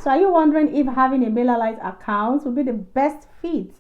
So are you wondering if having a MailerLite account will be the best fit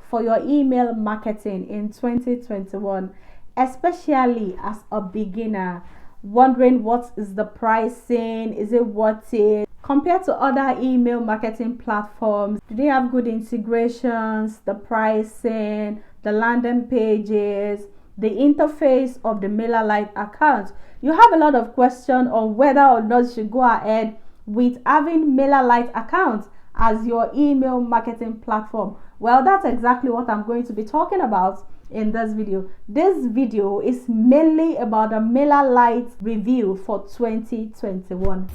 for your email marketing in 2021, especially as a beginner, wondering what is the pricing, is it worth it compared to other email marketing platforms? Do they have good integrations, the pricing, the landing pages, the interface of the MailerLite account? You have a lot of questions on whether or not you should go ahead with having MailerLite account as your email marketing platform. Well, that's exactly what I'm going to be talking about in this video. This video is mainly about the MailerLite review for 2021.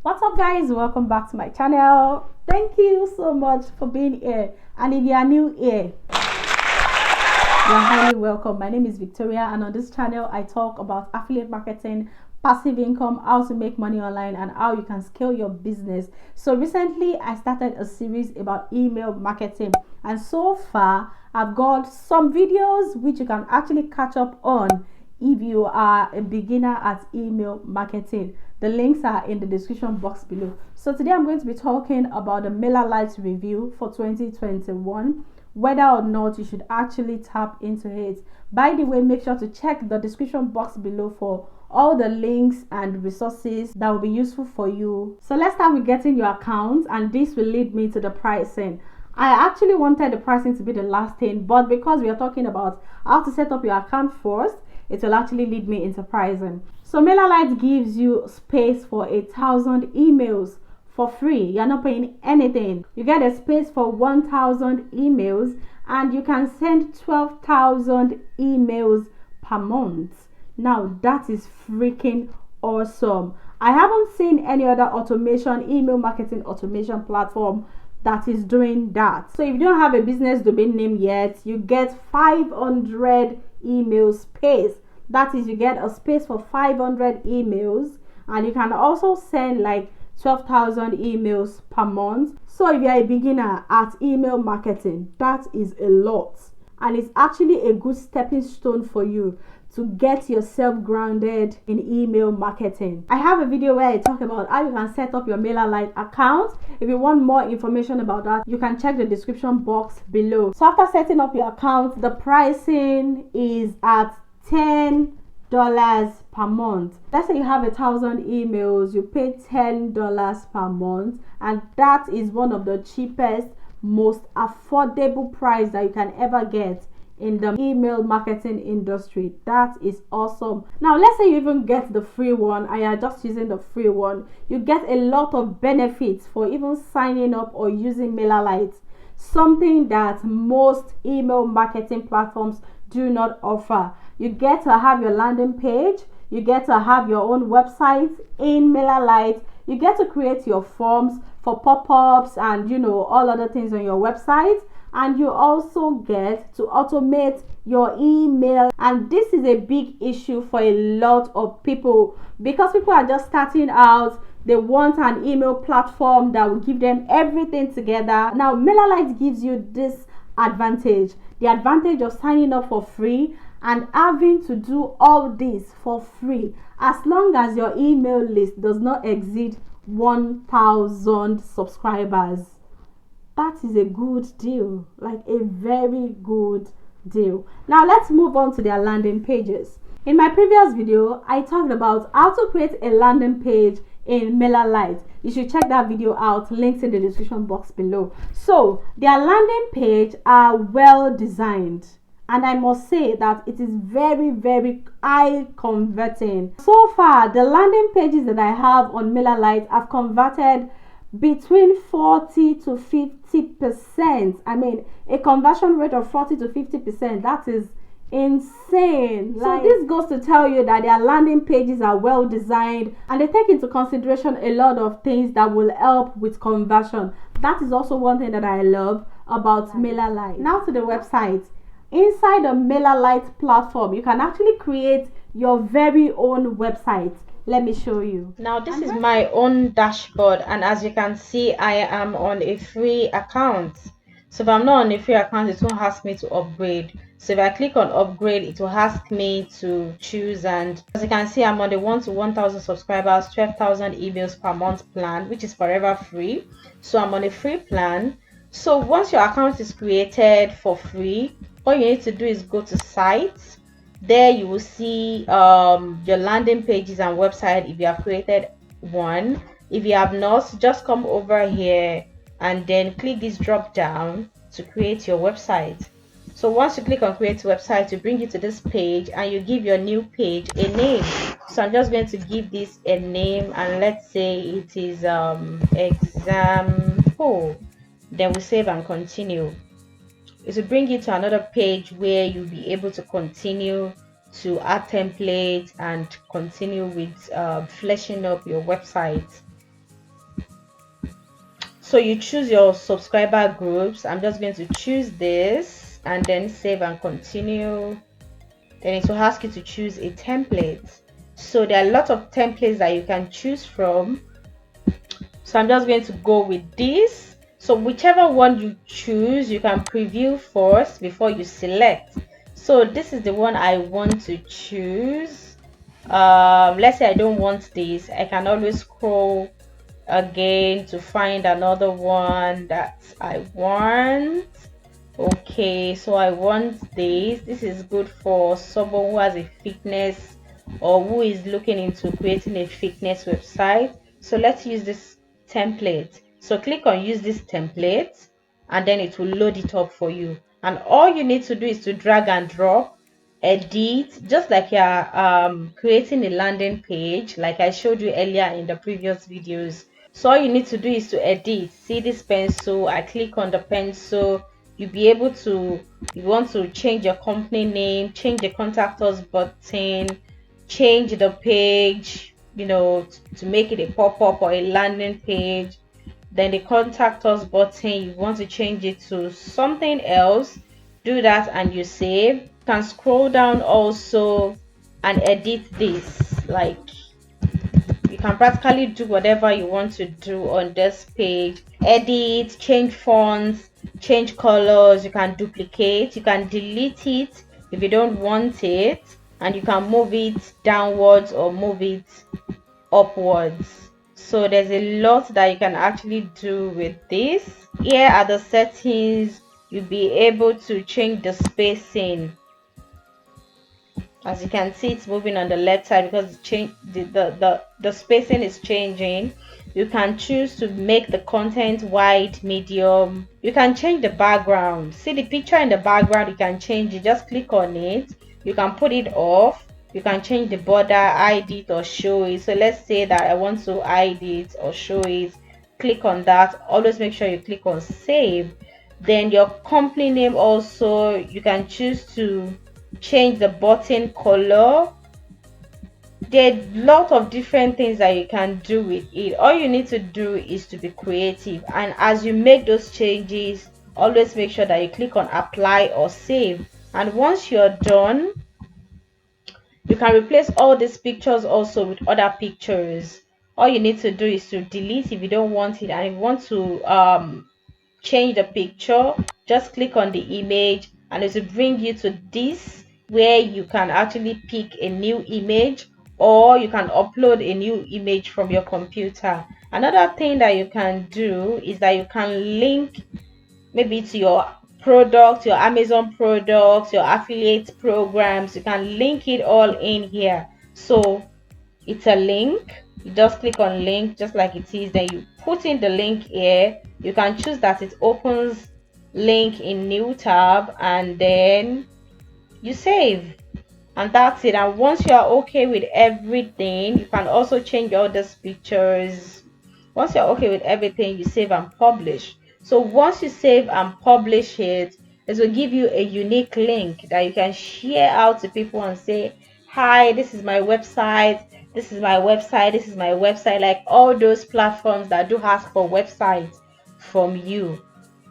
What's up, guys? Welcome back to my channel. Thank you so much for being here, and if you are new here, you are highly welcome. My name is Victoria, and on this channel I talk about affiliate marketing, passive income, how to make money online, and how you can scale your business. So recently I started a series about email marketing, and so far I've got some videos which you can actually catch up on if you are a beginner at email marketing. The links are in the description box below. So today I'm going to be talking about the MailerLite review for 2021, whether or not you should actually tap into it. By the way, make sure to check the description box below for all the links and resources that will be useful for you. So let's start with getting your account, and this will lead me to the pricing. I actually wanted the pricing to be the last thing, but because we are talking about how to set up your account first, it will actually lead me into pricing. So MailerLite gives you space for 1,000 emails for free. You're not paying anything. You get a space for 1,000 emails, and you can send 12,000 emails per month. Now that is freaking awesome. I haven't seen any other email marketing automation platform that is doing that. So if you don't have a business domain name yet, you get 500 email space. That is, you get a space for 500 emails, and you can also send like 12,000 emails per month. So if you're a beginner at email marketing, that is a lot, and it's actually a good stepping stone for you to get yourself grounded in email marketing. I have a video where I talk about how you can set up your MailerLite account. If you want more information about that, you can check the description box below. So after setting up your account, the pricing is at $10 per month. Let's say you have 1,000 emails, you pay $10 per month, and that is one of the cheapest, most affordable price that you can ever get in the email marketing industry. That is awesome. Now let's say you even get the free one, and you're just using the free one, you get a lot of benefits for even signing up or using MailerLite, something that most email marketing platforms do not offer. You get to have your landing page, you get to have your own website in MailerLite, you get to create your forms for pop-ups and all other things on your website, and you also get to automate your email. And this is a big issue for a lot of people, because people are just starting out. They want an email platform that will give them everything together. Now MailerLite gives you this advantage, the advantage of signing up for free and having to do all this for free, as long as your email list does not exceed 1,000 subscribers. That is a good deal, like a very good deal. Now let's move on to their landing pages. In my previous video, I talked about how to create a landing page in MailerLite. You should check that video out, links in the description box below. So their landing page are well designed, and I must say that it is very, very high converting. So far, the landing pages that I have on MailerLite have converted between 40 to 50%. I mean, a conversion rate of 40 to 50%. That is insane. So this goes to tell you that their landing pages are well designed, and they take into consideration a lot of things that will help with conversion. That is also one thing that I love about MailerLite. Now to the website. Inside the MailerLite platform, you can actually create your very own website. Let me show you. Now this is my own dashboard, and as you can see, I am on a free account. So if I'm not on a free account, it won't ask me to upgrade. So if I click on upgrade, it will ask me to choose, and as you can see, I'm on the 1 to 1000 subscribers 12,000 emails per month plan, which is forever free. So I'm on a free plan. So once your account is created for free, all you need to do is go to sites. There you will see your landing pages and website if you have created one. If you have not, just come over here and then click this drop down to create your website. So once you click on create website, it brings you to this page and you give your new page a name. So I'm just going to give this a name, and let's say it is example. Then we save and continue. It will bring you to another page where you'll be able to continue to add templates and continue with fleshing up your website. So you choose your subscriber groups. I'm just going to choose this and then save and continue. Then it will ask you to choose a template. So there are a lot of templates that you can choose from. So I'm just going to go with this. So whichever one you choose, you can preview first before you select. So this is the one I want to choose. Let's say I don't want this. I can always scroll again to find another one that I want. Okay, so I want this is good for someone who has a fitness or who is looking into creating a fitness website. So let's use this template. So click on use this template and then it will load it up for you, and all you need to do is to drag and drop, edit, just like you're creating a landing page like I showed you earlier in the previous videos. So all you need to do is to edit. See this pencil, I click on the pencil. You'll be able to, you want to change your company name, change the contact us button, change the page, to make it a pop-up or a landing page. Then the contact us button, you want to change it to something else, do that and you save. You can scroll down also and edit this. Like, you can practically do whatever you want to do on this page. Edit, change fonts, change colors. You can duplicate, you can delete it if you don't want it, and you can move it downwards or move it upwards. So there's a lot that you can actually do with this. Here are the settings. You'll be able to change the spacing. As you can see, it's moving on the left side because the spacing is changing. You can choose to make the content wide, medium. You can change the background. See the picture in the background, you can change it. Just click on it. You can put it off. You can change the border, hide it or show it. So let's say that I want to hide it or show it. Click on that. Always make sure you click on save. Then your company name also, you can choose to change the button color. There are a lot of different things that you can do with it. All you need to do is to be creative, and as you make those changes, always make sure that you click on apply or save. And once you're done, you can replace all these pictures also with other pictures. All you need to do is to delete if you don't want it, and if you want to change the picture, just click on the image and it will bring you to this where you can actually pick a new image, or you can upload a new image from your computer. Another thing that you can do is that you can link maybe to your product, your Amazon products, your affiliate programs. You can link it all in here. So it's a link. You just click on link just like it is, then you put in the link here. You can choose that it opens link in new tab, and then you save, and that's it. And once you are okay with everything, you can also change all these pictures. Once you're okay with everything, you save and publish. So once you save and publish it, it will give you a unique link that you can share out to people and say, hi, this is my website, this is my website, this is my website. Like all those platforms that do ask for websites from you,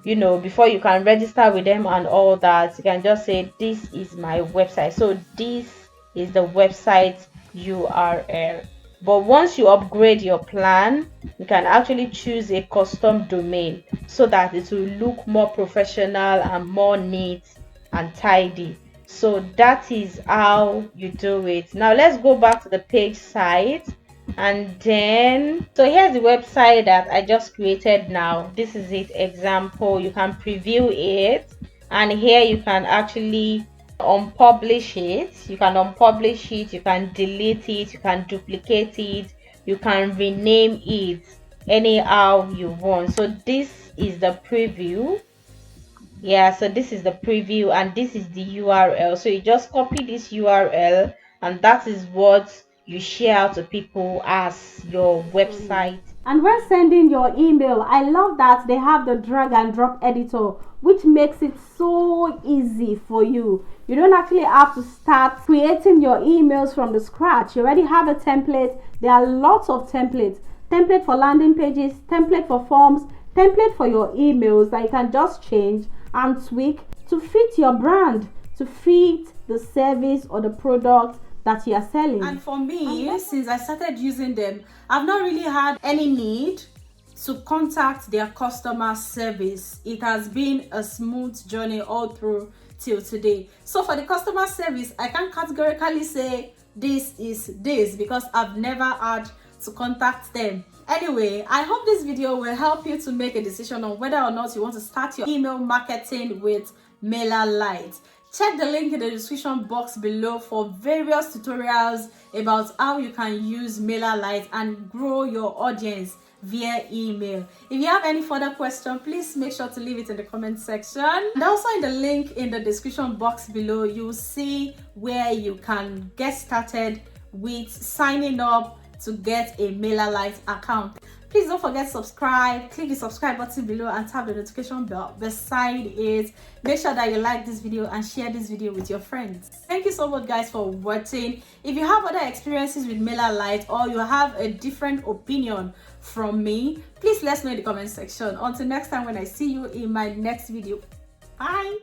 before you can register with them and all that, you can just say, this is my website. So this is the website URL. But once you upgrade your plan, you can actually choose a custom domain so that it will look more professional and more neat and tidy. So that is how you do it. Now let's go back to the page site, and then so here's the website that I just created. Now this is it, example. You can preview it, and here you can actually unpublish it. You can unpublish it, you can delete it, you can duplicate it, you can rename it anyhow you want. So this is the preview. Yeah, so this is the preview and this is the URL. So you just copy this URL and that is what you share out to people as your website. And when sending your email, I love that they have the drag and drop editor, which makes it so easy for you. You don't actually have to start creating your emails from the scratch. You already have a template. There are lots of templates. Template for landing pages, template for forms, template for your emails that you can just change and tweak to fit your brand, to fit the service or the product that you are selling. And for me, since I started using them, I've not really had any need to contact their customer service. It has been a smooth journey all through till today. So for the customer service, I can't categorically say this is this because I've never had to contact them. Anyway, I hope this video will help you to make a decision on whether or not you want to start your email marketing with MailerLite. Check the link in the description box below for various tutorials about how you can use MailerLite and grow your audience via email. If you have any further question, please make sure to leave it in the comment section. And also in the link in the description box below, you'll see where you can get started with signing up to get a MailerLite account. Please don't forget to subscribe. Click the subscribe button below and tap the notification bell beside it. Make sure that you like this video and share this video with your friends. Thank you so much guys for watching. If you have other experiences with MailerLite or you have a different opinion from me, please let me know in the comment section. Until next time when I see you in my next video. Bye.